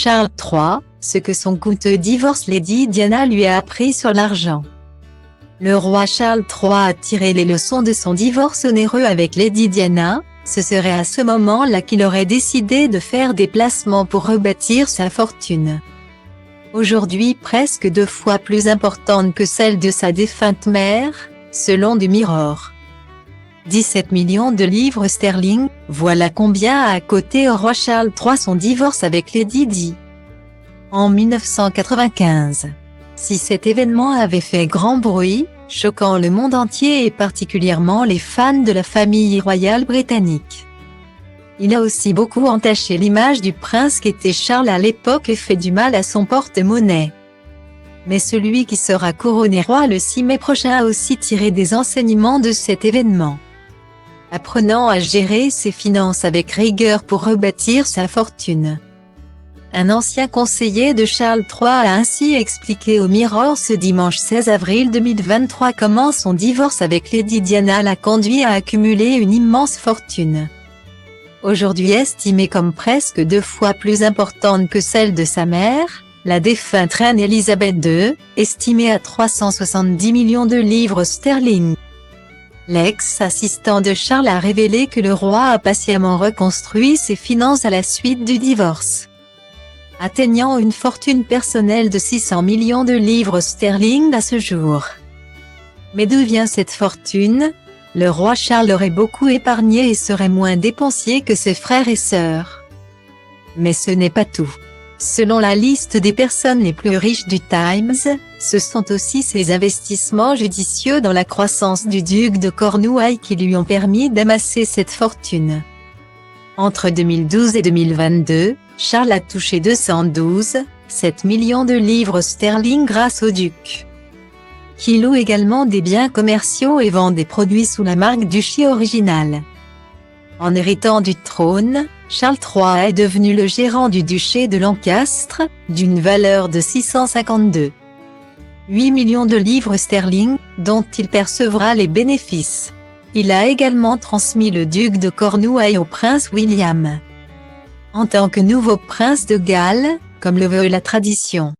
Charles III, ce que son coûteux divorce Lady Diana lui a appris sur l'argent. Le roi Charles III a tiré les leçons de son divorce onéreux avec Lady Diana. Ce serait à ce moment-là qu'il aurait décidé de faire des placements pour rebâtir sa fortune. Aujourd'hui presque 2 fois plus importante que celle de sa défunte mère, selon The Mirror. 17 millions de livres sterling, voilà combien a coûté au roi Charles III son divorce avec Lady Di. En 1995. Si cet événement avait fait grand bruit, choquant le monde entier et particulièrement les fans de la famille royale britannique. Il a aussi beaucoup entaché l'image du prince qu'était Charles à l'époque et fait du mal à son porte-monnaie. Mais celui qui sera couronné roi le 6 mai prochain a aussi tiré des enseignements de cet événement, apprenant à gérer ses finances avec rigueur pour rebâtir sa fortune. Un ancien conseiller de Charles III a ainsi expliqué au Mirror ce dimanche 16 avril 2023 comment son divorce avec Lady Diana l'a conduit à accumuler une immense fortune. Aujourd'hui estimée comme presque 2 fois plus importante que celle de sa mère, la défunte reine Elisabeth II, estimée à 370 millions de livres sterling. L'ex-assistant de Charles a révélé que le roi a patiemment reconstruit ses finances à la suite du divorce, atteignant une fortune personnelle de 600 millions de livres sterling à ce jour. Mais d'où vient cette fortune? Le roi Charles aurait beaucoup épargné et serait moins dépensier que ses frères et sœurs. Mais ce n'est pas tout. Selon la liste des personnes les plus riches du Times, ce sont aussi ses investissements judicieux dans la croissance du duc de Cornouailles qui lui ont permis d'amasser cette fortune. Entre 2012 et 2022, Charles a touché 212,7 millions de livres sterling grâce au duc, qui loue également des biens commerciaux et vend des produits sous la marque Duchy Original. En héritant du trône, Charles III est devenu le gérant du duché de Lancastre, d'une valeur de 652,8 millions de livres sterling, dont il percevra les bénéfices. Il a également transmis le duc de Cornouailles au prince William, en tant que nouveau prince de Galles, comme le veut la tradition.